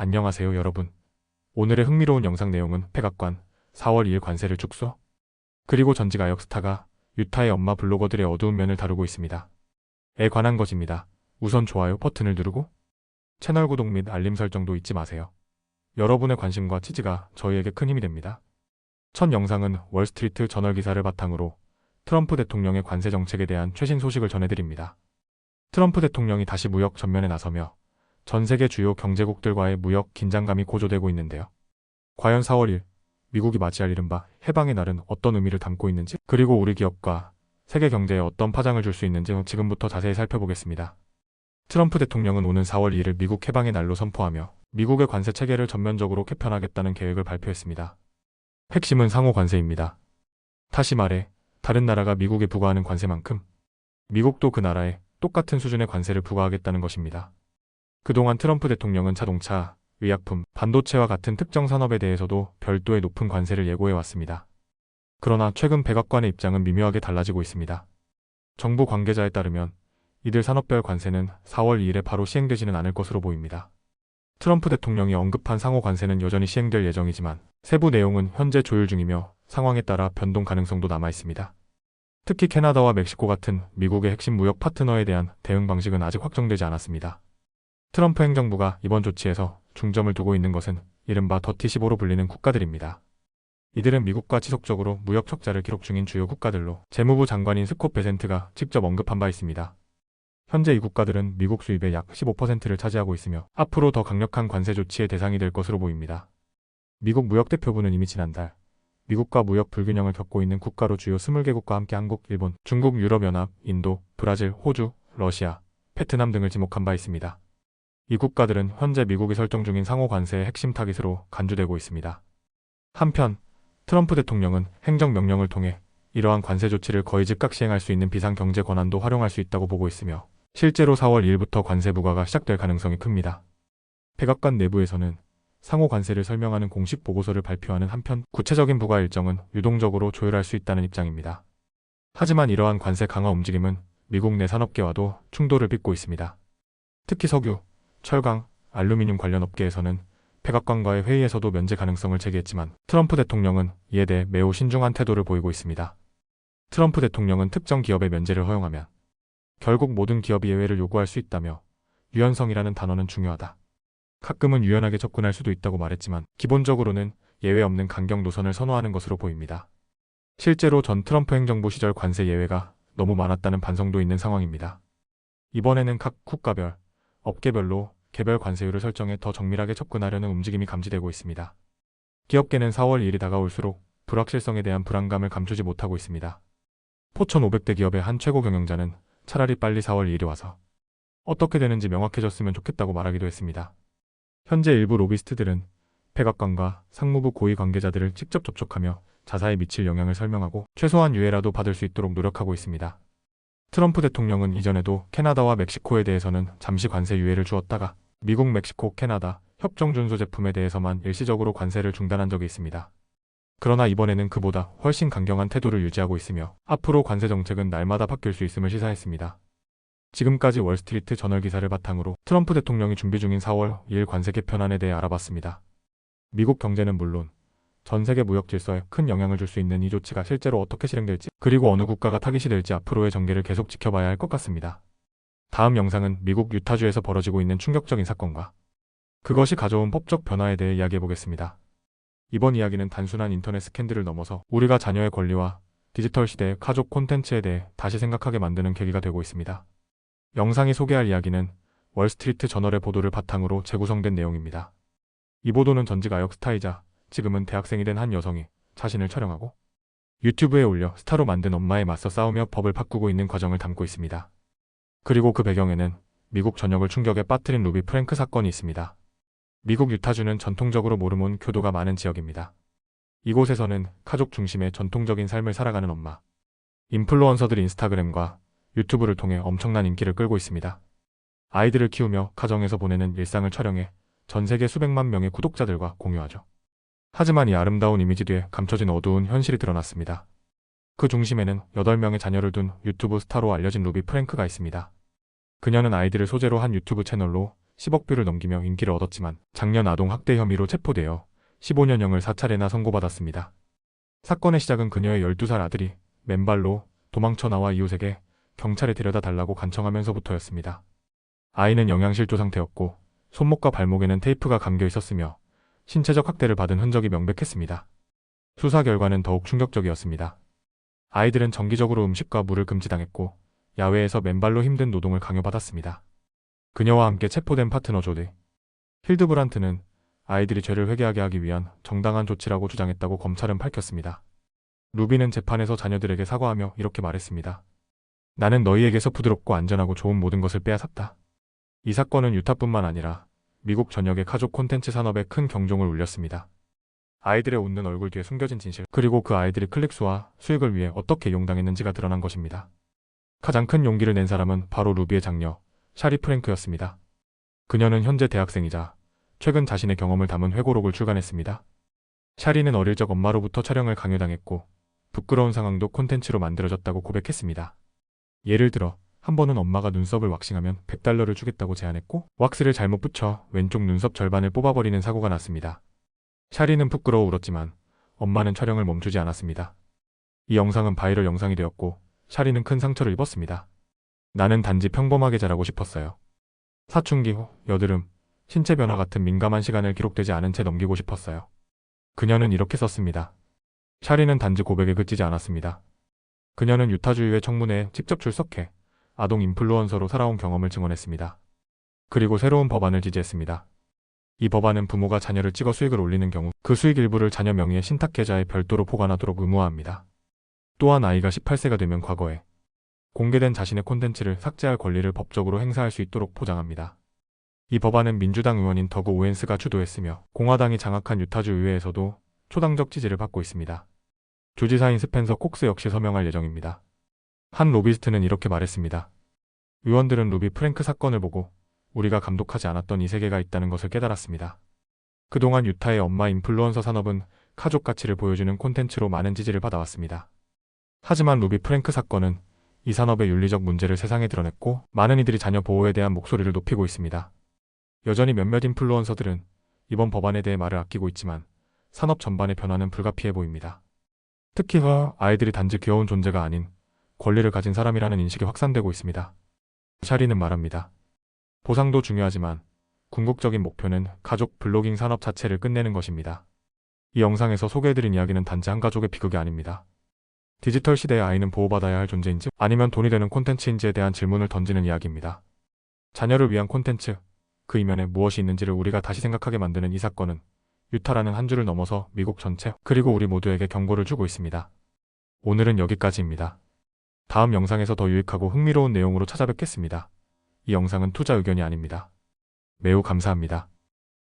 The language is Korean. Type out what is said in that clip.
안녕하세요 여러분. 오늘의 흥미로운 영상 내용은 백악관 4월 2일 관세를 축소, 그리고 전직 아역 스타가 유타의 엄마 블로거들의 어두운 면을 다루고 있습니다. 에 관한 것입니다. 우선 좋아요 버튼을 누르고 채널 구독 및 알림 설정도 잊지 마세요. 여러분의 관심과 지지가 저희에게 큰 힘이 됩니다. 첫 영상은 월스트리트 저널 기사를 바탕으로 트럼프 대통령의 관세 정책에 대한 최신 소식을 전해드립니다. 트럼프 대통령이 다시 무역 전면에 나서며 전 세계 주요 경제국들과의 무역 긴장감이 고조되고 있는데요. 과연 4월 1일 미국이 맞이할 이른바 해방의 날은 어떤 의미를 담고 있는지, 그리고 우리 기업과 세계 경제에 어떤 파장을 줄 수 있는지 지금부터 자세히 살펴보겠습니다. 트럼프 대통령은 오는 4월 2일 미국 해방의 날로 선포하며 미국의 관세 체계를 전면적으로 개편하겠다는 계획을 발표했습니다. 핵심은 상호 관세입니다. 다시 말해 다른 나라가 미국에 부과하는 관세만큼 미국도 그 나라에 똑같은 수준의 관세를 부과하겠다는 것입니다. 그동안 트럼프 대통령은 자동차, 의약품, 반도체와 같은 특정 산업에 대해서도 별도의 높은 관세를 예고해왔습니다. 그러나 최근 백악관의 입장은 미묘하게 달라지고 있습니다. 정부 관계자에 따르면 이들 산업별 관세는 4월 2일에 바로 시행되지는 않을 것으로 보입니다. 트럼프 대통령이 언급한 상호 관세는 여전히 시행될 예정이지만 세부 내용은 현재 조율 중이며 상황에 따라 변동 가능성도 남아있습니다. 특히 캐나다와 멕시코 같은 미국의 핵심 무역 파트너에 대한 대응 방식은 아직 확정되지 않았습니다. 트럼프 행정부가 이번 조치에서 중점을 두고 있는 것은 이른바 더티 15로 불리는 국가들입니다. 이들은 미국과 지속적으로 무역 적자를 기록 중인 주요 국가들로 재무부 장관인 스콧 베센트가 직접 언급한 바 있습니다. 현재 이 국가들은 미국 수입의 약 15%를 차지하고 있으며 앞으로 더 강력한 관세 조치의 대상이 될 것으로 보입니다. 미국 무역대표부는 이미 지난달 미국과 무역 불균형을 겪고 있는 국가로 주요 20개국과 함께 한국, 일본, 중국, 유럽연합, 인도, 브라질, 호주, 러시아, 베트남 등을 지목한 바 있습니다. 이 국가들은 현재 미국이 설정 중인 상호 관세의 핵심 타깃으로 간주되고 있습니다. 한편 트럼프 대통령은 행정명령을 통해 이러한 관세 조치를 거의 즉각 시행할 수 있는 비상경제 권한도 활용할 수 있다고 보고 있으며 실제로 4월 2일부터 관세 부과가 시작될 가능성이 큽니다. 백악관 내부에서는 상호 관세를 설명하는 공식 보고서를 발표하는 한편 구체적인 부과 일정은 유동적으로 조율할 수 있다는 입장입니다. 하지만 이러한 관세 강화 움직임은 미국 내 산업계와도 충돌을 빚고 있습니다. 특히 석유, 철강, 알루미늄 관련 업계에서는 백악관과의 회의에서도 면제 가능성을 제기했지만 트럼프 대통령은 이에 대해 매우 신중한 태도를 보이고 있습니다. 트럼프 대통령은 특정 기업의 면제를 허용하면 결국 모든 기업이 예외를 요구할 수 있다며 유연성이라는 단어는 중요하다, 가끔은 유연하게 접근할 수도 있다고 말했지만 기본적으로는 예외 없는 강경 노선을 선호하는 것으로 보입니다. 실제로 전 트럼프 행정부 시절 관세 예외가 너무 많았다는 반성도 있는 상황입니다. 이번에는 각 국가별, 업계별로 개별 관세율을 설정해 더 정밀하게 접근하려는 움직임이 감지되고 있습니다. 기업계는 4월 2일이 다가올수록 불확실성에 대한 불안감을 감추지 못하고 있습니다. 포천 500대 기업의 한 최고 경영자는 차라리 빨리 4월 2일이 와서 어떻게 되는지 명확해졌으면 좋겠다고 말하기도 했습니다. 현재 일부 로비스트들은 백악관과 상무부 고위 관계자들을 직접 접촉하며 자사에 미칠 영향을 설명하고 최소한 유예라도 받을 수 있도록 노력하고 있습니다. 트럼프 대통령은 이전에도 캐나다와 멕시코에 대해서는 잠시 관세 유예를 주었다가 미국, 멕시코, 캐나다 협정 준수 제품에 대해서만 일시적으로 관세를 중단한 적이 있습니다. 그러나 이번에는 그보다 훨씬 강경한 태도를 유지하고 있으며 앞으로 관세 정책은 날마다 바뀔 수 있음을 시사했습니다. 지금까지 월스트리트 저널 기사를 바탕으로 트럼프 대통령이 준비 중인 4월 2일 관세 개편안에 대해 알아봤습니다. 미국 경제는 물론 전 세계 무역 질서에 큰 영향을 줄 수 있는 이 조치가 실제로 어떻게 실행될지, 그리고 어느 국가가 타깃이 될지 앞으로의 전개를 계속 지켜봐야 할 것 같습니다. 다음 영상은 미국 유타주에서 벌어지고 있는 충격적인 사건과 그것이 가져온 법적 변화에 대해 이야기해보겠습니다. 이번 이야기는 단순한 인터넷 스캔들을 넘어서 우리가 자녀의 권리와 디지털 시대의 가족 콘텐츠에 대해 다시 생각하게 만드는 계기가 되고 있습니다. 영상이 소개할 이야기는 월스트리트 저널의 보도를 바탕으로 재구성된 내용입니다. 이 보도는 전직 아역 스타이자 지금은 대학생이 된 한 여성이 자신을 촬영하고 유튜브에 올려 스타로 만든 엄마에 맞서 싸우며 법을 바꾸고 있는 과정을 담고 있습니다. 그리고 그 배경에는 미국 전역을 충격에 빠뜨린 루비 프랭크 사건이 있습니다. 미국 유타주는 전통적으로 모르몬 교도가 많은 지역입니다. 이곳에서는 가족 중심의 전통적인 삶을 살아가는 엄마, 인플루언서들이 인스타그램과 유튜브를 통해 엄청난 인기를 끌고 있습니다. 아이들을 키우며 가정에서 보내는 일상을 촬영해 전 세계 수백만 명의 구독자들과 공유하죠. 하지만 이 아름다운 이미지 뒤에 감춰진 어두운 현실이 드러났습니다. 그 중심에는 8명의 자녀를 둔 유튜브 스타로 알려진 루비 프랭크가 있습니다. 그녀는 아이들을 소재로 한 유튜브 채널로 10억 뷰를 넘기며 인기를 얻었지만 작년 아동 학대 혐의로 체포되어 15년형을 4차례나 선고받았습니다. 사건의 시작은 그녀의 12살 아들이 맨발로 도망쳐 나와 이웃에게 경찰에 데려다 달라고 간청하면서부터였습니다. 아이는 영양실조 상태였고 손목과 발목에는 테이프가 감겨 있었으며 신체적 학대를 받은 흔적이 명백했습니다. 수사 결과는 더욱 충격적이었습니다. 아이들은 정기적으로 음식과 물을 금지당했고 야외에서 맨발로 힘든 노동을 강요받았습니다. 그녀와 함께 체포된 파트너 조디 힐드브란트는 아이들이 죄를 회개하게 하기 위한 정당한 조치라고 주장했다고 검찰은 밝혔습니다. 루비는 재판에서 자녀들에게 사과하며 이렇게 말했습니다. 나는 너희에게서 부드럽고 안전하고 좋은 모든 것을 빼앗았다. 이 사건은 유타뿐만 아니라 미국 전역의 가족 콘텐츠 산업에 큰 경종을 울렸습니다. 아이들의 웃는 얼굴 뒤에 숨겨진 진실, 그리고 그 아이들이 클릭수와 수익을 위해 어떻게 이용당했는지가 드러난 것입니다. 가장 큰 용기를 낸 사람은 바로 루비의 장녀 샤리 프랭크였습니다. 그녀는 현재 대학생이자 최근 자신의 경험을 담은 회고록을 출간했습니다. 샤리는 어릴 적 엄마로부터 촬영을 강요당했고 부끄러운 상황도 콘텐츠로 만들어졌다고 고백했습니다. 예를 들어 한 번은 엄마가 눈썹을 왁싱하면 $100를 주겠다고 제안했고 왁스를 잘못 붙여 왼쪽 눈썹 절반을 뽑아버리는 사고가 났습니다. 샤리는 부끄러워 울었지만 엄마는 촬영을 멈추지 않았습니다. 이 영상은 바이럴 영상이 되었고 샤리는 큰 상처를 입었습니다. 나는 단지 평범하게 자라고 싶었어요. 사춘기 후, 여드름, 신체 변화 같은 민감한 시간을 기록되지 않은 채 넘기고 싶었어요. 그녀는 이렇게 썼습니다. 샤리는 단지 고백에 그치지 않았습니다. 그녀는 유타주의회 청문회에 직접 출석해 아동 인플루언서로 살아온 경험을 증언했습니다. 그리고 새로운 법안을 지지했습니다. 이 법안은 부모가 자녀를 찍어 수익을 올리는 경우 그 수익 일부를 자녀 명의의 신탁 계좌에 별도로 보관하도록 의무화합니다. 또한 아이가 18세가 되면 과거에 공개된 자신의 콘텐츠를 삭제할 권리를 법적으로 행사할 수 있도록 보장합니다. 이 법안은 민주당 의원인 더그 오웬스가 주도했으며 공화당이 장악한 유타주 의회에서도 초당적 지지를 받고 있습니다. 주지사인 스펜서 콕스 역시 서명할 예정입니다. 한 로비스트는 이렇게 말했습니다. 의원들은 루비 프랭크 사건을 보고 우리가 감독하지 않았던 이 세계가 있다는 것을 깨달았습니다. 그동안 유타의 엄마 인플루언서 산업은 가족 가치를 보여주는 콘텐츠로 많은 지지를 받아왔습니다. 하지만 루비 프랭크 사건은 이 산업의 윤리적 문제를 세상에 드러냈고 많은 이들이 자녀 보호에 대한 목소리를 높이고 있습니다. 여전히 몇몇 인플루언서들은 이번 법안에 대해 말을 아끼고 있지만 산업 전반의 변화는 불가피해 보입니다. 특히 아이들이 단지 귀여운 존재가 아닌 권리를 가진 사람이라는 인식이 확산되고 있습니다. 샤리는 말합니다. 보상도 중요하지만 궁극적인 목표는 가족 블로깅 산업 자체를 끝내는 것입니다. 이 영상에서 소개해드린 이야기는 단지 한 가족의 비극이 아닙니다. 디지털 시대의 아이는 보호받아야 할 존재인지 아니면 돈이 되는 콘텐츠인지에 대한 질문을 던지는 이야기입니다. 자녀를 위한 콘텐츠, 그 이면에 무엇이 있는지를 우리가 다시 생각하게 만드는 이 사건은 유타라는 한 줄을 넘어서 미국 전체 그리고 우리 모두에게 경고를 주고 있습니다. 오늘은 여기까지입니다. 다음 영상에서 더 유익하고 흥미로운 내용으로 찾아뵙겠습니다. 이 영상은 투자 의견이 아닙니다. 매우 감사합니다.